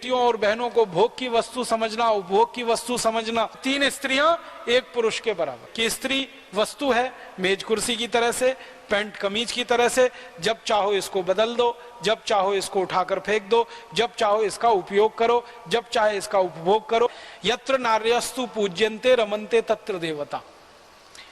बेटियों और बहनों को भोग की वस्तु समझना, उपभोग की वस्तु समझना। 3 स्त्रियां एक पुरुष के बराबर कि स्त्री वस्तु है, मेज कुर्सी की तरह से, पैंट कमीज की तरह से, जब चाहो इसको बदल दो, जब चाहो इसको उठाकर फेंक दो, जब चाहो इसका उपयोग करो, जब चाहे इसका उपभोग करो। यत्र नार्यस्तु पूज्यन्ते रमन्ते तत्र देवता।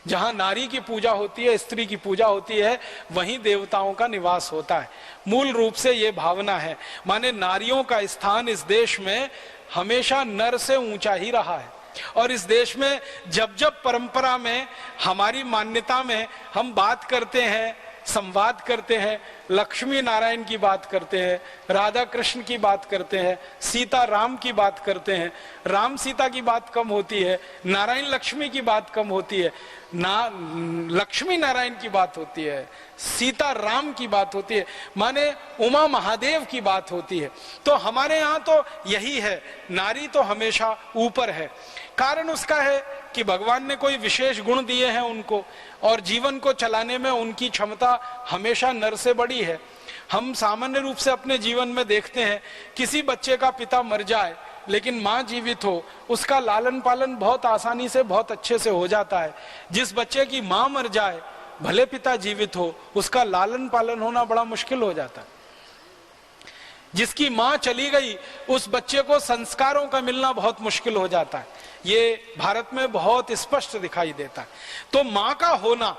जहां नारी की पूजा होती है, स्त्री की पूजा होती है, वहीं देवताओं का निवास होता है। मूल रूप से ये भावना है। माने नारियों का स्थान इस देश में हमेशा नर से ऊंचा ही रहा है। और इस देश में जब जब परंपरा में, हमारी मान्यता में हम बात करते हैं, संवाद करते हैं, लक्ष्मी नारायण की बात करते हैं, राधा कृष्ण की बात करते हैं, सीता राम की बात करते हैं, राम सीता की बात कम होती है, नारायण लक्ष्मी की बात कम होती है, लक्ष्मी नारायण की बात होती है, सीता राम की बात होती है, माने उमा महादेव की बात होती है। तो हमारे यहाँ तो यही है, नारी तो हमेशा ऊपर है। कारण उसका है कि भगवान ने कोई विशेष गुण दिए हैं उनको, और जीवन को चलाने में उनकी क्षमता हमेशा नर से बड़ी है। हम सामान्य रूप से अपने जीवन में देखते हैं, किसी बच्चे का पिता मर जाए लेकिन माँ जीवित हो, उसका लालन पालन बहुत आसानी से, बहुत अच्छे से हो जाता है। जिस बच्चे की माँ मर जाए, भले पिता जीवित हो, उसका लालन पालन होना बड़ा मुश्किल हो जाता है। जिसकी माँ चली गई, उस बच्चे को संस्कारों का मिलना बहुत मुश्किल हो जाता है। ये भारत में बहुत स्पष्ट दिखाई देता है। तो माँ का होना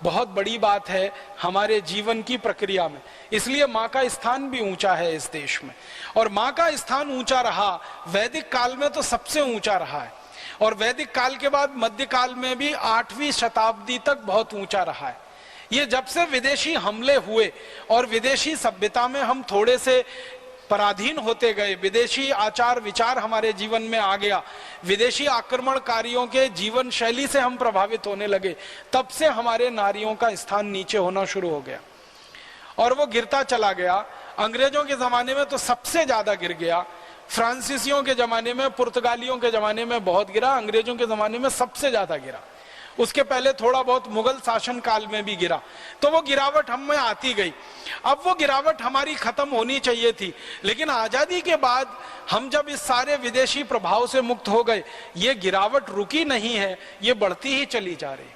बहुत बड़ी बात है हमारे जीवन की प्रक्रिया में। इसलिए माँ का स्थान भी ऊंचा है इस देश में। और माँ का स्थान ऊंचा रहा, वैदिक काल में तो सबसे ऊंचा रहा है, और वैदिक काल के बाद मध्य काल में भी 8वीं शताब्दी तक बहुत ऊंचा रहा है। ये जब से विदेशी हमले हुए और विदेशी सभ्यता में हम थोड़े से पराधीन होते गए, विदेशी आचार विचार हमारे जीवन में आ गया, विदेशी आक्रमणकारियों के जीवन शैली से हम प्रभावित होने लगे, तब से हमारे नारियों का स्थान नीचे होना शुरू हो गया। और वो गिरता चला गया। अंग्रेजों के जमाने में तो सबसे ज्यादा गिर गया, फ्रांसीसियों के जमाने में, पुर्तगालियों के जमाने में बहुत गिरा, अंग्रेजों के जमाने में सबसे ज्यादा गिरा। उसके पहले थोड़ा बहुत मुगल शासन काल में भी गिरा। तो वो गिरावट हम में आती गई। अब वो गिरावट हमारी खत्म होनी चाहिए थी, लेकिन आजादी के बाद हम जब इस सारे विदेशी प्रभाव से मुक्त हो गए, ये गिरावट रुकी नहीं है, ये बढ़ती ही चली जा रही है।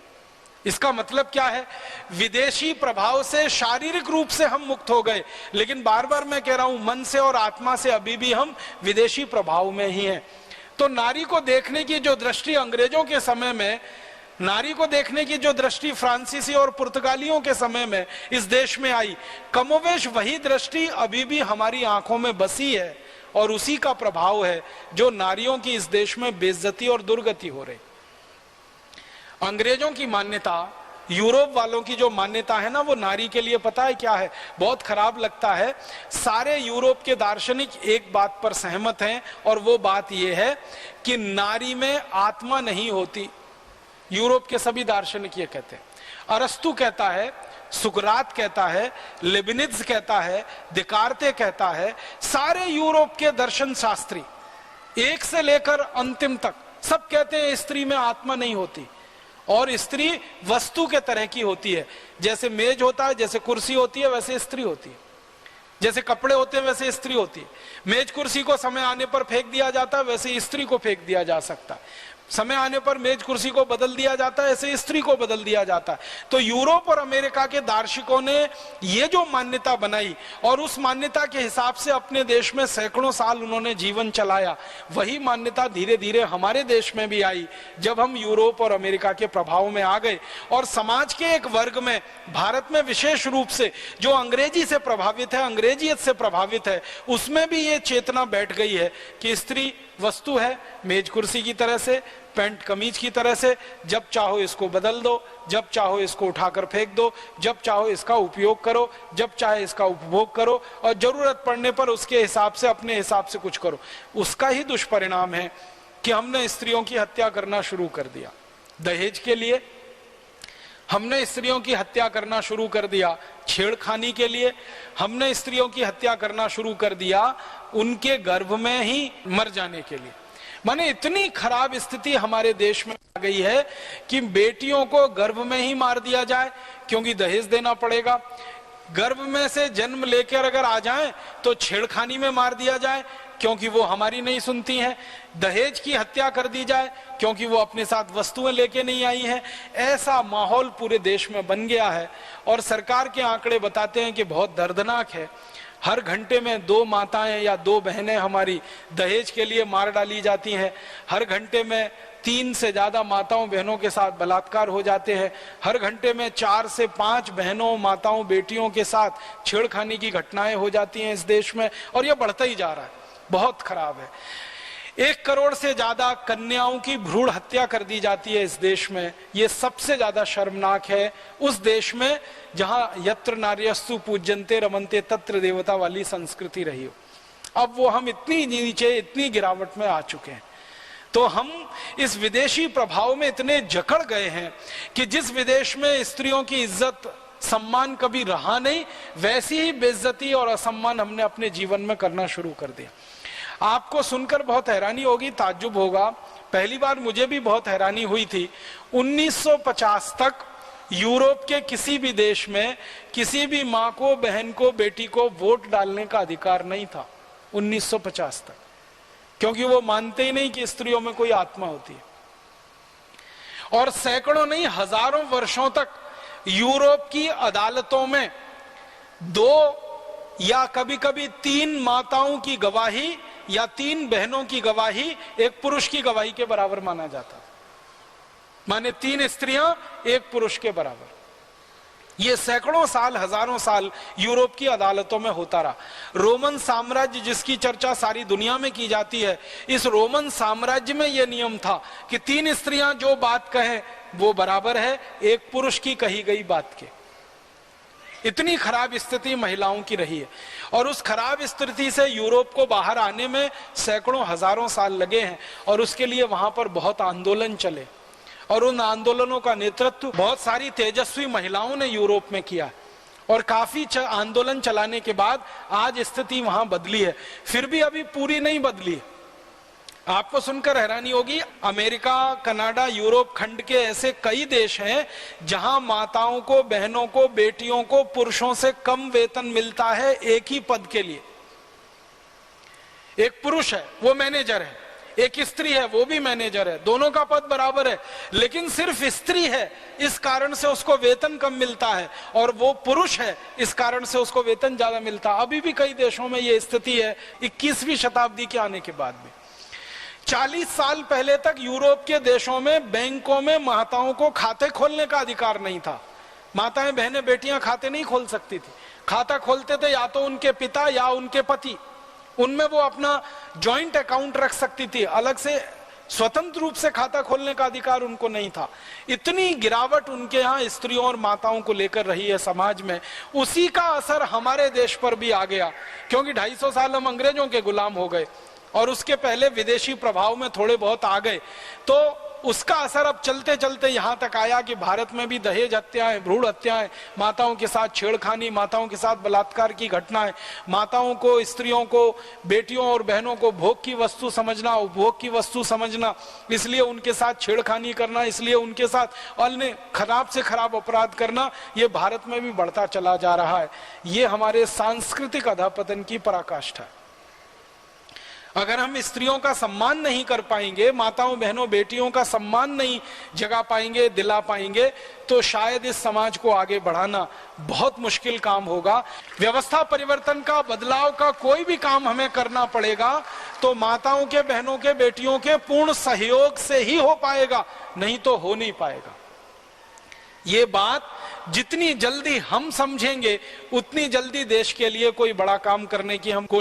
इसका मतलब क्या है? विदेशी प्रभाव से शारीरिक रूप से हम मुक्त हो गए, लेकिन बार बार मैं कह रहा हूं, मन से और आत्मा से अभी भी हम विदेशी प्रभाव में ही हैं। तो नारी को देखने की जो दृष्टि अंग्रेजों के समय में, नारी को देखने की जो दृष्टि फ्रांसीसी और पुर्तगालियों के समय में इस देश में आई, कमोवेश वही दृष्टि अभी भी हमारी आंखों में बसी है, और उसी का प्रभाव है जो नारियों की इस देश में बेइज्जती और दुर्गति हो रही। अंग्रेजों की मान्यता, यूरोप वालों की जो मान्यता है ना, वो नारी के लिए पता है क्या है? बहुत खराब लगता है। सारे यूरोप के दार्शनिक एक बात पर सहमत हैं, और वो बात ये है कि नारी में आत्मा नहीं होती। यूरोप के सभी दार्शनिक ये कहते हैं। अरस्तु कहता है, सुकरात कहता है, लेबिनिज कहता है, दिकार्ते कहता है, सारे यूरोप के दर्शन शास्त्री एक से लेकर अंतिम तक सब कहते हैं स्त्री में आत्मा नहीं होती, और स्त्री वस्तु के तरह की होती है। जैसे मेज होता है, जैसे कुर्सी होती है, वैसे स्त्री होती है। जैसे कपड़े होते हैं, वैसे स्त्री होती है। मेज कुर्सी को समय आने पर फेंक दिया जाता है, वैसे स्त्री को फेंक दिया जा सकता है। समय आने पर मेज कुर्सी को बदल दिया जाता है, ऐसे स्त्री को बदल दिया जाता है। तो यूरोप और अमेरिका के दार्शनिकों ने ये जो मान्यता बनाई, और उस मान्यता के हिसाब से अपने देश में सैकड़ों साल उन्होंने जीवन चलाया, वही मान्यता धीरे धीरे हमारे देश में भी आई जब हम यूरोप और अमेरिका के प्रभाव में आ गए। और समाज के एक वर्ग में, भारत में विशेष रूप से, जो अंग्रेजी से प्रभावित है, अंग्रेजियत से प्रभावित है, उसमें भी ये चेतना बैठ गई है कि स्त्री वस्तु है, मेज कुर्सी की तरह से, पैंट कमीज की तरह से, जब चाहो इसको बदल दो, जब चाहो इसको उठाकर फेंक दो, जब चाहो इसका उपयोग करो, जब चाहे इसका उपभोग करो, और जरूरत पड़ने पर उसके हिसाब से, अपने हिसाब से कुछ करो। उसका ही दुष्परिणाम है कि हमने स्त्रियों की हत्या करना शुरू कर दिया दहेज के लिए, हमने स्त्रियों की हत्या करना शुरू कर दिया छेड़खानी के लिए, हमने स्त्रियों की हत्या करना शुरू कर दिया उनके गर्भ में ही मर जाने के लिए। माने इतनी खराब स्थिति हमारे देश में आ गई है कि बेटियों को गर्भ में ही मार दिया जाए, क्योंकि दहेज देना पड़ेगा। गर्भ में से जन्म लेकर अगर आ जाए तो छेड़खानी में मार दिया जाए, क्योंकि वो हमारी नहीं सुनती हैं, दहेज की हत्या कर दी जाए क्योंकि वो अपने साथ वस्तुएं लेके नहीं आई हैं। ऐसा माहौल पूरे देश में बन गया है और सरकार के आंकड़े बताते हैं कि बहुत दर्दनाक है। हर घंटे में 2 माताएं या 2 बहनें हमारी दहेज के लिए मार डाली जाती हैं। हर घंटे में 3 से ज्यादा माताओं बहनों के साथ बलात्कार हो जाते हैं। हर घंटे में 4 से 5 बहनों माताओं बेटियों के साथ छेड़खानी की घटनाएं हो जाती हैं इस देश में, और यह बढ़ता ही जा रहा है, बहुत खराब है। 1 करोड़ से ज्यादा कन्याओं की भ्रूण हत्या कर दी जाती है इस देश में। ये सबसे ज्यादा शर्मनाक है उस देश में जहां यत्र नार्यस्तु पूज्यन्ते रमन्ते तत्र देवता वाली संस्कृति रही हो। अब वो हम इतनी नीचे, इतनी गिरावट में आ चुके हैं। तो हम इस विदेशी प्रभाव में इतने जकड़ गए हैं कि जिस विदेश में स्त्रियों की इज्जत सम्मान कभी रहा नहीं, वैसी ही बेइज्जती और असम्मान हमने अपने जीवन में करना शुरू कर दिया। आपको सुनकर बहुत हैरानी होगी, ताज्जुब होगा, पहली बार मुझे भी बहुत हैरानी हुई थी। 1950 तक यूरोप के किसी भी देश में किसी भी माँ को, बहन को, बेटी को वोट डालने का अधिकार नहीं था 1950 तक, क्योंकि वो मानते ही नहीं कि स्त्रियों में कोई आत्मा होती है। और सैकड़ों नहीं, हजारों वर्षों तक यूरोप की अदालतों में 2 या कभी कभी 3 माताओं की गवाही या 3 बहनों की गवाही एक पुरुष की गवाही के बराबर माना जाता, माने 3 स्त्रियां एक पुरुष के बराबर। ये सैकड़ों साल, हजारों साल यूरोप की अदालतों में होता रहा। रोमन साम्राज्य जिसकी चर्चा सारी दुनिया में की जाती है, इस रोमन साम्राज्य में यह नियम था कि 3 स्त्रियां जो बात कहें वो बराबर है एक पुरुष की कही गई बात के। इतनी खराब स्थिति महिलाओं की रही है और उस खराब स्थिति से यूरोप को बाहर आने में सैकड़ों हजारों साल लगे हैं और उसके लिए वहां पर बहुत आंदोलन चले और उन आंदोलनों का नेतृत्व बहुत सारी तेजस्वी महिलाओं ने यूरोप में किया और काफी आंदोलन चलाने के बाद आज स्थिति वहां बदली है। फिर भी अभी पूरी नहीं बदली। आपको सुनकर हैरानी होगी, अमेरिका, कनाडा, यूरोप खंड के ऐसे कई देश हैं जहां माताओं को, बहनों को, बेटियों को पुरुषों से कम वेतन मिलता है एक ही पद के लिए। एक पुरुष है वो मैनेजर है, एक स्त्री है वो भी मैनेजर है, दोनों का पद बराबर है, लेकिन सिर्फ स्त्री है इस कारण से उसको वेतन कम मिलता है और वो पुरुष है इस कारण से उसको वेतन ज्यादा मिलता है। अभी भी कई देशों में ये स्थिति है 21वीं शताब्दी के आने के बाद भी। 40 साल पहले तक यूरोप के देशों में बैंकों में माताओं को खाते खोलने का अधिकार नहीं था। माताएं, बहनें, बेटियां खाते नहीं खोल सकती थी। खाता खोलते थे या तो उनके पिता या उनके पति, उनमें वो अपना जॉइंट अकाउंट रख सकती थी, अलग से स्वतंत्र रूप से खाता खोलने का अधिकार उनको नहीं था। इतनी गिरावट उनके यहाँ स्त्रियों और माताओं को लेकर रही है समाज में। उसी का असर हमारे देश पर भी आ गया, क्योंकि 250 साल हम अंग्रेजों के गुलाम हो गए और उसके पहले विदेशी प्रभाव में थोड़े बहुत आ गए, तो उसका असर अब चलते चलते यहां तक आया कि भारत में भी दहेज हत्याएं, भ्रूण हत्याएं, माताओं के साथ छेड़खानी, माताओं के साथ बलात्कार की घटनाएं, माताओं को, स्त्रियों को, बेटियों और बहनों को भोग की वस्तु समझना, उपभोग की वस्तु समझना, इसलिए उनके साथ छेड़खानी करना, इसलिए उनके साथ अन्य खराब से खराब अपराध करना, ये भारत में भी बढ़ता चला जा रहा है। ये हमारे सांस्कृतिक अधःपतन की पराकाष्ठा है। अगर हम स्त्रियों का सम्मान नहीं कर पाएंगे, माताओं, बहनों, बेटियों का सम्मान नहीं जगा पाएंगे, दिला पाएंगे, तो शायद इस समाज को आगे बढ़ाना बहुत मुश्किल काम होगा। व्यवस्था परिवर्तन का, बदलाव का कोई भी काम हमें करना पड़ेगा तो माताओं के, बहनों के, बेटियों के पूर्ण सहयोग से ही हो पाएगा, नहीं तो हो नहीं पाएगा। ये बात जितनी जल्दी हम समझेंगे उतनी जल्दी देश के लिए कोई बड़ा काम करने की हम कोशिश